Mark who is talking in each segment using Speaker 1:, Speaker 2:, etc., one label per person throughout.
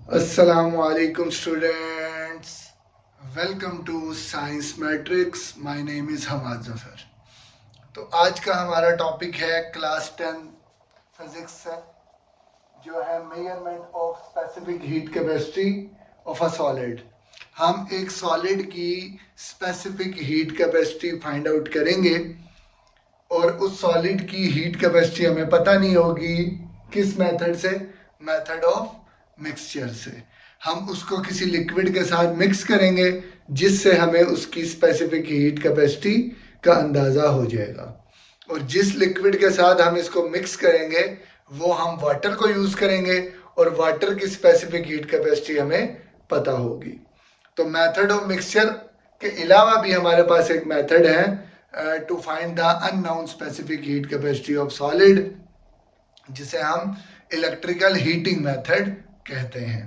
Speaker 1: Assalamualaikum students. Welcome to Science Matrix. My name is Hamad Zafar. तो आज का हमारा टॉपिक है क्लास 10 फिजिक्स से, जो है measurement of specific heat capacity of a solid. हम एक सॉलिड की specific heat capacity find out करेंगे और उस सॉलिड की हीट कैपेसिटी हमें पता नहीं होगी। किस मेथड से? मेथड ऑफ मिक्सचर से। हम उसको किसी लिक्विड के साथ मिक्स करेंगे जिससे हमें उसकी स्पेसिफिक हीट कैपेसिटी का अंदाज़ा हो जाएगा। और जिस लिक्विड के साथ हम इसको मिक्स करेंगे वो हम वाटर को यूज़ करेंगे और वाटर की स्पेसिफिक हीट कैपेसिटी हमें पता होगी। तो मेथड ऑफ मिक्सचर के अलावा भी हमारे पास एक मेथड है to find the unknown specific heat capacity of solid, जिसे हम इलेक्ट्रिकल हीटिंग मेथड कहते हैं।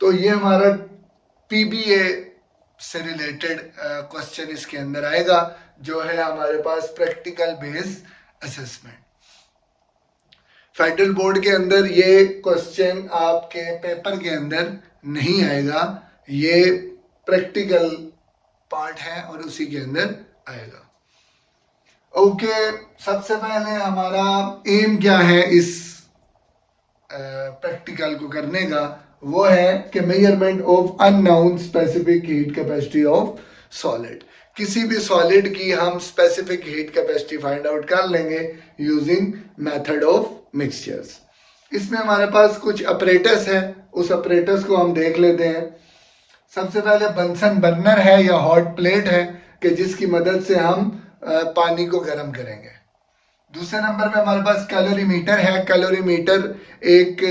Speaker 1: तो ये हमारा पीबीए से रिलेटेड क्वेश्चन इसके अंदर आएगा, जो है हमारे पास practical based assessment. Federal board के अंदर ये क्वेश्चन आपके पेपर के अंदर नहीं आएगा, ये प्रैक्टिकल पार्ट है और उसी के अंदर आएगा। ओके, सबसे पहले हमारा एम क्या है इस प्रैक्टिकल को करने का? वो है कि measurement of unknown specific heat capacity of solid. किसी भी सॉलिड की हम specific heat capacity find out कर लेंगे यूजिंग मेथड ऑफ मिक्सचर्स। इसमें हमारे पास कुछ ऑपरेटर्स है, उस ऑपरेटर्स को हम देख लेते हैं। सबसे पहले बंसन बर्नर है या हॉट प्लेट है कि जिसकी मदद से हम पानी को गर्म करेंगे। दूसरे नंबर पे हमारे पास कैलोरीमीटर है। कैलोरीमीटर एक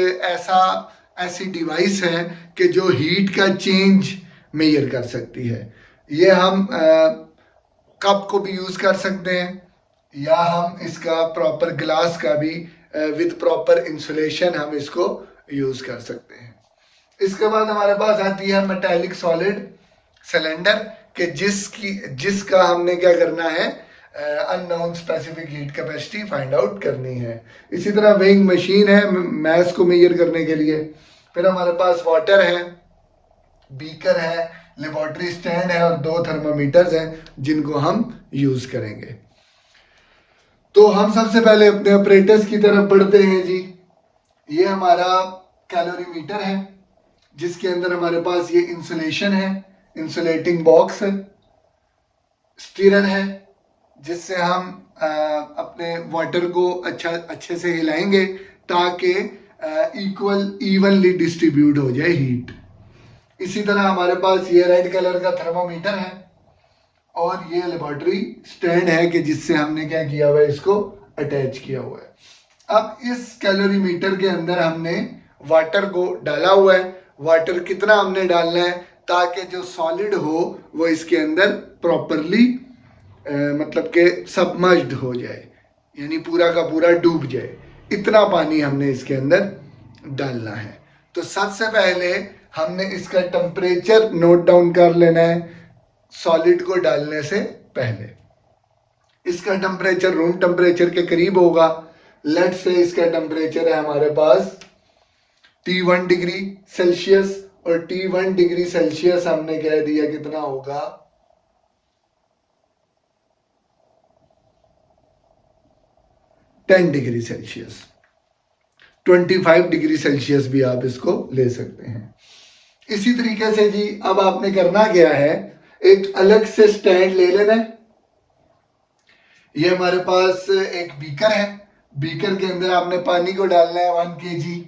Speaker 1: ऐसी डिवाइस है कि जो हीट का चेंज मेजर कर सकती है। ये हम कप को भी यूज़ कर सकते हैं या हम इसका प्रॉपर ग्लास का भी विद प्रॉपर इंसुलेशन हम इसको यूज़ कर सकते हैं। इसके बाद हमारे पास आती है मेटालिक सॉलिड सिलेंडर के जिसका हमने क्या करना है, unknown specific heat capacity find out करनी है। इसी तरह वेइंग मशीन है मैस को मेजर करने के लिए। फिर हमारे पास वाटर है, बीकर है, लेबोरेटरी स्टैंड है और 2 थर्मामीटर्स हैं जिनको हम यूज करेंगे। तो हम सबसे पहले अपने ऑपरेटर्स की तरफ बढ़ते हैं जी। ये हमारा कैलोरीमीटर है जिसके अंदर हमारे पास ये इंसुलेशन है, इंसुलेटिंग बॉक्स है, स्टीरर है जिससे हम अपने वाटर को अच्छे से हिलाएंगे ताकि इवनली डिस्ट्रीब्यूट हो जाए हीट। इसी तरह हमारे पास ये रेड कलर का थर्मोमीटर है और ये लेबोरेटरी स्टैंड है कि जिससे हमने क्या किया हुआ है, इसको अटैच किया हुआ है। अब इस कैलोरीमीटर के अंदर हमने वाटर को डाला हुआ है। वाटर कितना हमने डालना है ताकि जो सॉलिड हो वो इसके अंदर प्रॉपरली मतलब कि सबमर्ज्ड हो जाए, यानी पूरा का पूरा डूब जाए। इतना पानी हमने इसके अंदर डालना है। तो सबसे पहले हमने इसका टेम्परेचर नोट डाउन कर लेना है सॉलिड को डालने से पहले। इसका टेम्परेचर रूम टेम्परेचर के करीब होगा। लेट्स से इसका टेम्परेचर है हमारे पास T1 डिग्री सेल्सियस और T1 डिग्री सेल्सियस हमने कह दिया कितना होगा, 10 डिग्री सेल्सियस। 25 डिग्री सेल्सियस भी आप इसको ले सकते हैं। इसी तरीके से जी अब आपने करना क्या है, एक अलग से स्टैंड ले लेना है। ये हमारे पास एक बीकर है, बीकर के अंदर आपने पानी को डालना है 1 kg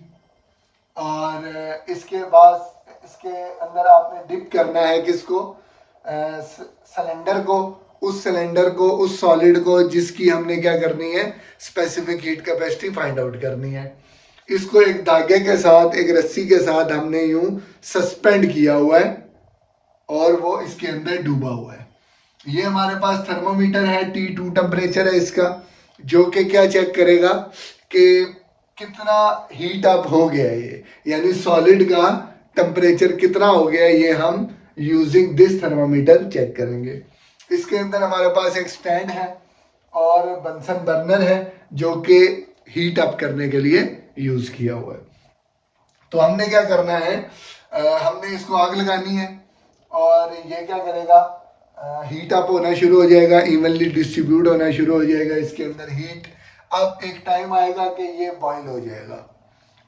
Speaker 1: और इसके बाद इसके अंदर आपने डिप करना है किसको, सिलेंडर को। उस सिलेंडर को, उस सॉलिड को जिसकी हमने क्या करनी है, specific heat capacity find out करनी है। इसको एक धागे के साथ, एक रस्सी के साथ हमने यूं सस्पेंड किया हुआ है और वो इसके अंदर डूबा हुआ है। ये हमारे पास थर्मोमीटर है, T2 टेम्परेचर है इसका, जो कि क्या चेक करेगा कि कितना हीट अप हो गया है ये, यानी सॉलिड का टेम्परेचर कितना हो गया है, ये हम यूजिंग दिस थर्मोमीटर चेक करेंगे। इसके अंदर हमारे पास एक स्टैंड है और बंसन बर्नर है जो कि हीट अप करने के लिए यूज किया हुआ है। तो हमने क्या करना है, हमने इसको आग लगानी है और ये क्या करेगा, हीट अप होना शुरू हो जाएगा, इवनली डिस्ट्रीब्यूट होना शुरू हो जाएगा इसके अंदर हीट। अब एक टाइम आएगा कि ये बॉयल हो जाएगा।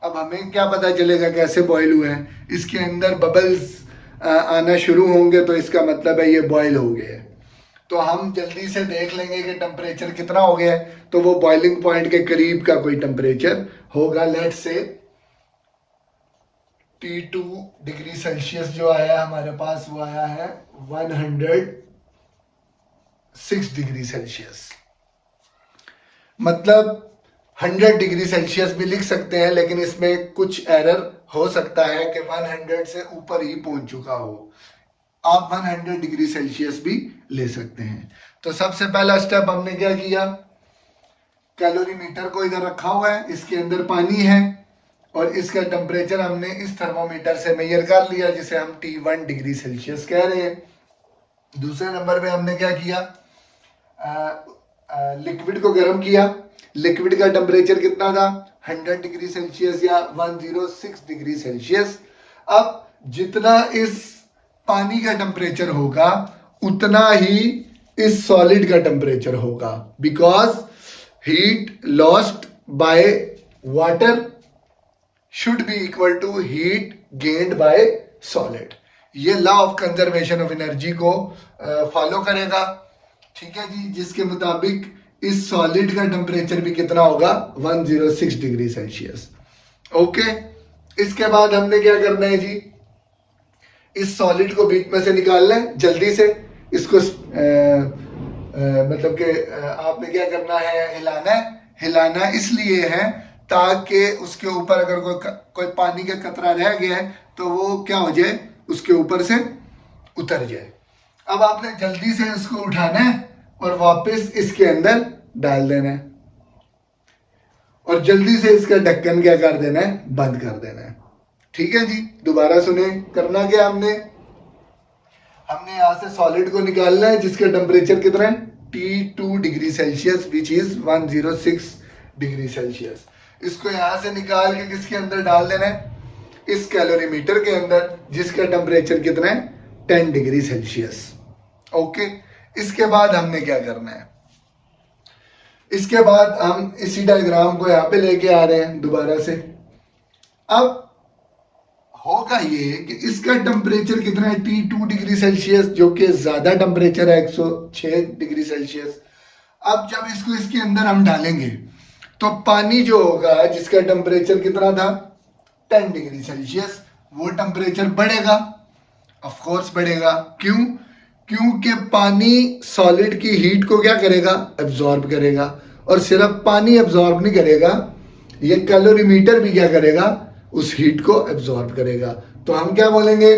Speaker 1: अब हमें क्या पता चलेगा कैसे बॉयल हुए हैं, इसके अंदर बबल्स आना शुरू होंगे तो इसका मतलब है ये बॉयल हो गए। तो हम जल्दी से देख लेंगे कि टेम्परेचर कितना हो गया है, तो वो बॉइलिंग पॉइंट के करीब का कोई टेम्परेचर होगा। लेट से T2 डिग्री सेल्सियस जो आया हमारे पास वो आया है 106 डिग्री सेल्सियस। मतलब 100 डिग्री सेल्सियस भी लिख सकते हैं, लेकिन इसमें कुछ एरर हो सकता है कि 100 से ऊपर ही पहुंच चुका हो। आप 100 डिग्री सेल्सियस भी ले सकते हैं। तो सबसे पहला स्टेप हमने क्या किया, कैलोरीमीटर को इधर रखा हुआ है, इसके अंदर पानी है और इसका टेम्परेचर हमने इस थर्मोमीटर से मेजर कर लिया, जिसे हम T1 डिग्री सेल्सियस कह रहे हैं। दूसरे नंबर पे हमने क्या किया, लिक्विड को गर्म किया। लिक्विड का टेम्परेचर कितना था, 100 डिग्री सेल्सियस या 106 डिग्री सेल्सियस। अब जितना इस पानी का टेम्परेचर होगा उतना ही इस सॉलिड का टेम्परेचर होगा, because heat lost by water should be equal to heat gained by solid. ये law of conservation of energy को फॉलो करेगा, ठीक है जी, जिसके मुताबिक इस सॉलिड का टेम्परेचर भी कितना होगा, 106 डिग्री सेल्सियस। ओके, इसके बाद हमने क्या करना है जी, इस सॉलिड को बीच में से निकालना है जल्दी से। इसको मतलब कि आपने क्या करना है, हिलाना है। हिलाना इसलिए है ताकि उसके ऊपर अगर कोई पानी का कतरा रह गया है तो वो क्या हो जाए, उसके ऊपर से उतर जाए। अब आपने जल्दी से इसको उठाना है और वापस इसके अंदर डाल देना है और जल्दी से इसका ढक्कन क्या कर देना है, बंद कर देना है। ठीक है जी, दोबारा सुने, करना क्या हमने यहां से सॉलिड को निकालना है जिसका टेम्परेचर कितना है, T2 degree Celsius which is 106 degree Celsius. इसको यहां से निकाल के किसके अंदर डाल देना है, इस कैलोरीमीटर के अंदर, जिसका टेम्परेचर कितना है, 10 डिग्री सेल्सियस। ओके, इसके बाद हमने क्या करना है, इसके बाद हम इसी डायग्राम को यहाँ पे लेके आ रहे हैं दोबारा से। अब होगा ये कि इसका टेम्परेचर कितना है, T2 डिग्री सेल्सियस, जो कि ज्यादा टेम्परेचर है 106 डिग्री सेल्सियस। अब जब इसको इसके अंदर हम डालेंगे तो पानी जो होगा जिसका टेम्परेचर कितना था, 10 डिग्री सेल्सियस, वो टेम्परेचर बढ़ेगा, ऑफ कोर्स बढ़ेगा। क्यों, क्योंकि पानी सॉलिड की हीट को क्या करेगा, एब्जॉर्ब करेगा। और सिर्फ पानी एब्जॉर्ब नहीं करेगा, ये कैलोरीमीटर भी क्या करेगा, उस हीट को एब्जॉर्ब करेगा। तो हम क्या बोलेंगे,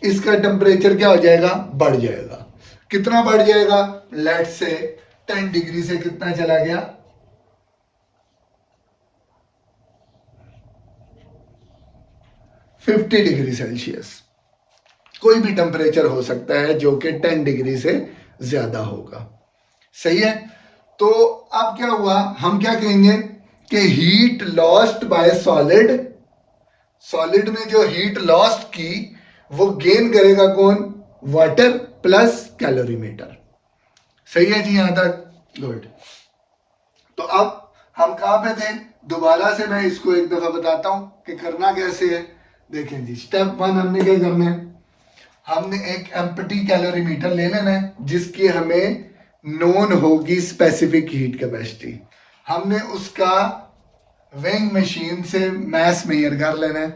Speaker 1: इसका टेम्परेचर क्या हो जाएगा, बढ़ जाएगा। कितना बढ़ जाएगा, लेट से 10 डिग्री से कितना चला गया, 50 डिग्री सेल्सियस। कोई भी टेम्परेचर हो सकता है जो कि 10 डिग्री से ज्यादा होगा। सही है, तो अब क्या हुआ, हम क्या कहेंगे कि heat lost bye solid, solid ने जो हीट लॉस्ट की वो गेन करेगा कौन, वाटर प्लस कैलोरीमीटर। सही है जी, यहां तक गुड। तो अब हम कहां पे थे, दोबारा से मैं इसको एक दफा बताता हूं कि करना कैसे है। देखें जी, स्टेप 1 हमने क्या करना है, हमने एक एम्प्टी कैलोरीमीटर ले लेना है जिसकी हमें नोन होगी स्पेसिफिक हीट कैपेसिटी। हमने उसका वेइंग मशीन से मैस मेजर कर लेना है,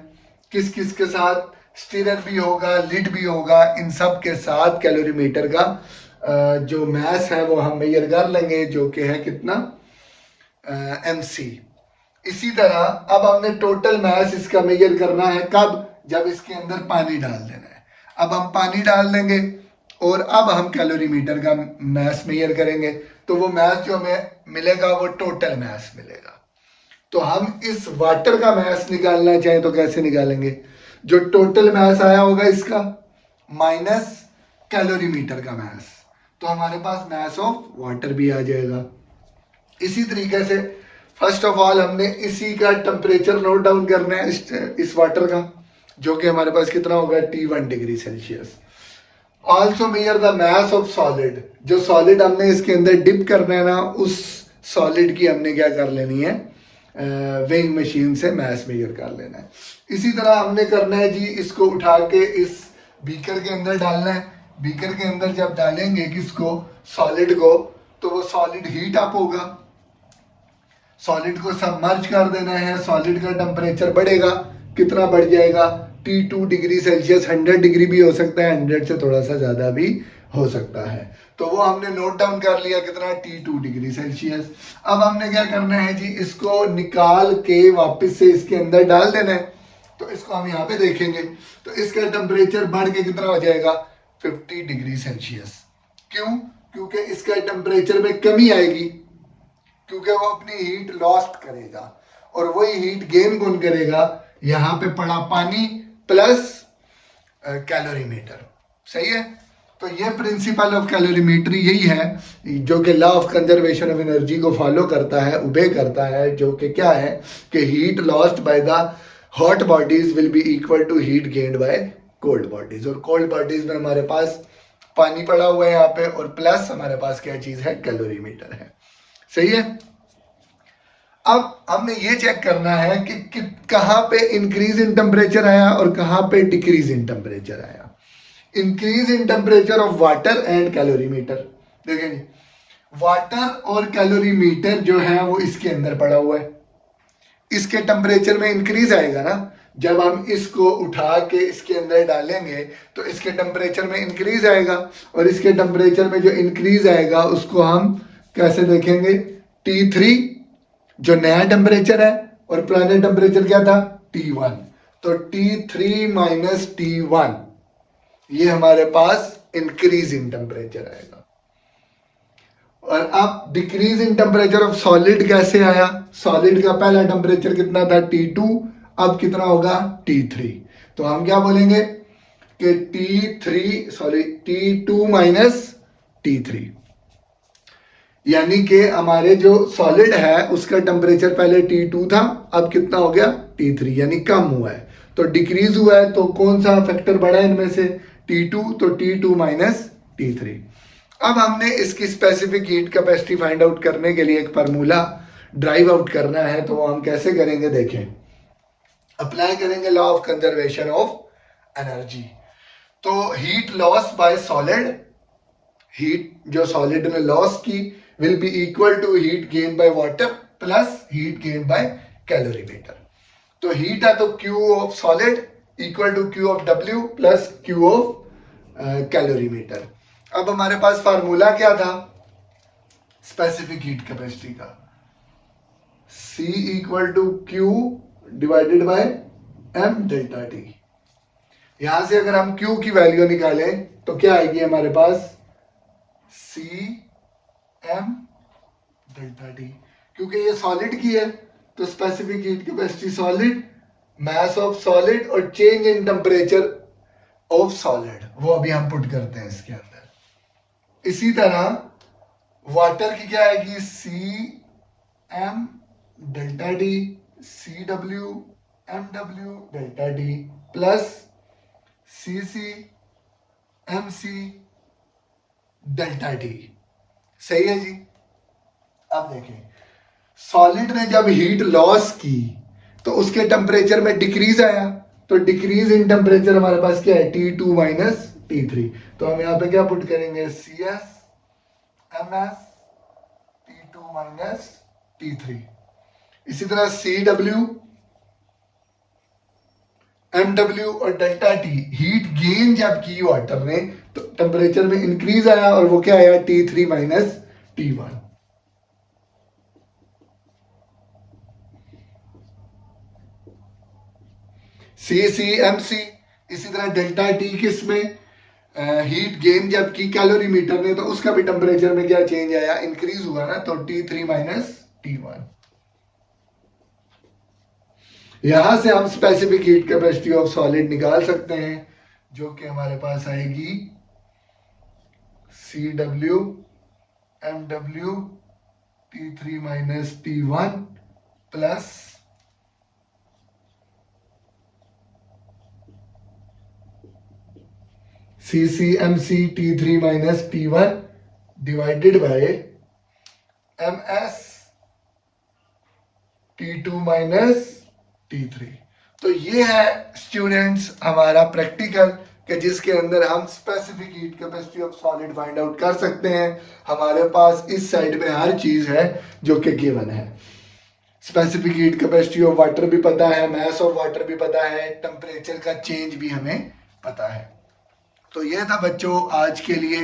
Speaker 1: किस किस के साथ, स्टीरर भी होगा, लिड भी होगा, इन सब के साथ कैलोरीमीटर का जो मैस है वो हम मेजर कर लेंगे, जो कि है कितना, MC। इसी तरह अब हमने टोटल मैस इसका मेजर करना है, कब, जब इसके अंदर पानी डाल देना है। अब हम पानी डाल देंगे और अब हम कैलोरीमीटर का मैस मेजर करेंगे, तो वो मैस जो हमें मिलेगा वो टोटल मैस मिलेगा। तो हम इस वाटर का मैस निकालना चाहें तो कैसे निकालेंगे, जो टोटल मैस आया होगा इसका माइनस कैलोरीमीटर का मैस, तो हमारे पास मैस ऑफ वाटर भी आ जाएगा। इसी तरीके से फर्स्ट ऑफ ऑल हमने इसी का टेम्परेचर नोट डाउन करना है, इस वाटर का, जो कि हमारे पास कितना होगा T1 degree Celsius. Also measure the mass of solid, जो सॉलिड हमने इसके अंदर डिप करना है ना, उस सॉलिड की हमने क्या कर लेनी है, वेइंग मशीन से मास मेजर कर लेना है। इसी तरह हमने करना है जी, इसको उठा के इस बीकर के अंदर डालना है। बीकर के अंदर जब डालेंगे किसको, सॉलिड को, तो वो सॉलिड हीट अप होगा, सॉलिड को सबमर्ज कर देना है, सॉलिड का टेम्परेचर बढ़ेगा, कितना बढ़ जाएगा, T2 डिग्री सेल्सियस, 100 डिग्री भी हो सकता है, 100 से थोड़ा सा ज्यादा भी हो सकता है। तो वो हमने नोट डाउन कर लिया, कितना, T2 डिग्री सेल्सियस। अब हमने क्या करना है जी, इसको निकाल के वापस से इसके अंदर डाल देना है। तो इसको हम यहाँ पे देखेंगे, तो इसका टेम्परेचर बढ़ के कितना हो जाएगा, 50 डिग्री सेल्सियस। क्यों, क्योंकि इसका टेम्परेचर में कमी आएगी, क्योंकि वो अपनी हीट लॉस्ट करेगा, और वही हीट गेन कौन करेगा, यहाँ पे पड़ा पानी प्लस कैलोरीमीटर। सही है। तो ये प्रिंसिपल ऑफ कैलोरीमेट्री यही है, जो कि law of conservation of energy को फॉलो करता है, उबे करता है, जो कि क्या है कि heat lost by the hot bodies will be equal to heat gained by cold bodies. और कोल्ड बॉडीज में हमारे पास पानी पड़ा हुआ है यहाँ पे, और प्लस हमारे पास क्या चीज है, कैलोरीमीटर है। सही है। अब हमने ये चेक करना है कि कहां पे इंक्रीज इन टेम्परेचर आया और कहां पे डिक्रीज इन टेम्परेचर आया। Increase in temperature of water and calorimeter, देखें जी, वाटर और कैलोरीमीटर जो है वो इसके अंदर पड़ा हुआ है, इसके टेम्परेचर में इंक्रीज आएगा ना, जब हम इसको उठा के इसके अंदर डालेंगे तो इसके टेम्परेचर में इंक्रीज आएगा, और इसके टेम्परेचर में जो इंक्रीज आएगा उसको हम कैसे देखेंगे, T3 जो नया टेम्परेचर है, और पुराने टेम्परेचर क्या था, T1। तो T3 माइनस T1, ये हमारे पास इंक्रीज इन टेम्परेचर आएगा। और अब decrease in temperature of solid कैसे आया, सॉलिड का पहला टेम्परेचर कितना था, T2, अब कितना होगा, T3। तो हम क्या बोलेंगे कि T2 माइनस T3, यानी कि हमारे जो सॉलिड है उसका टेम्परेचर पहले T2 था, अब कितना हो गया, T3, यानी कम हुआ है। तो डिक्रीज हुआ है, तो कौन सा फैक्टर बढ़ा है इनमें से, T2, तो T2 माइनस T3। अब हमने इसकी specific heat capacity find out करने के लिए एक फार्मूला ड्राइव आउट करना है, तो वो हम कैसे करेंगे, देखें, अप्लाई करेंगे law of conservation of energy. तो heat loss by solid, heat जो सॉलिड ने लॉस की will be equal to heat gain by water plus heat gain by calorimeter. तो हीट है तो Q of solid equal to Q of W plus Q of calorimeter. अब हमारे पास formula क्या था स्पेसिफिक हीट कैपेसिटी का, C equal to Q divided by M delta T। यहां से अगर हम Q की वैल्यू निकालें तो क्या आएगी हमारे पास, C M डेल्टा T। क्योंकि ये सॉलिड की है तो specific heat capacity solid, mass of solid और change in temperature of solid, वो अभी हम पुट करते हैं इसके अंदर। इसी तरह वाटर की क्या आएगी, C M delta T, CW MW delta T plus CC MC delta T। सही है जी। अब देखें, सॉलिड ने जब हीट लॉस की तो उसके टेम्परेचर में डिक्रीज आया, तो डिक्रीज इन टेम्परेचर हमारे पास क्या है, T2 माइनस T3। तो हम यहां पे क्या पुट करेंगे, CS MS T2 minus T3। इसी तरह CW MW और डेल्टा T, हीट गेन जब की वाटर ने तो टेम्परेचर में इंक्रीज आया, और वो क्या आया, T3 माइनस T1। CCMC, इसी तरह डेल्टा T किसमें, हीट गेन जब की कैलोरीमीटर ने तो उसका भी टेम्परेचर में क्या चेंज आया, इंक्रीज हुआ ना, तो T3 माइनस T1। यहां से हम specific heat capacity of solid निकाल सकते हैं, जो कि हमारे पास आएगी CW MW T3 minus T1 plus CCMC T3 minus T1 divided by MS T2 minus T3। तो ये है स्टूडेंट्स हमारा प्रैक्टिकल कि जिसके अंदर हम specific heat capacity of solid find out कर सकते हैं। हमारे पास इस साइड पे हर चीज है जो कि गिवन है। Specific heat capacity of water भी पता है, मास ऑफ वाटर भी पता है, टेम्परेचर का चेंज भी हमें पता है। तो ये था बच्चों आज के लिए।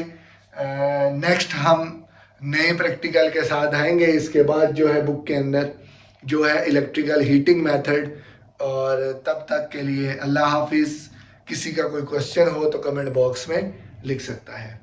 Speaker 1: नेक्स्ट हम नए प्रैक्टिकल के साथ आएंगे। इसके बाद जो है बुक के अंदर जो है इलेक्ट्रिकल हीटिंग मेथड। और तब तक के लिए अल्लाह हाफिज। किसी का कोई क्वेश्चन हो तो कमेंट बॉक्स में लिख सकता है।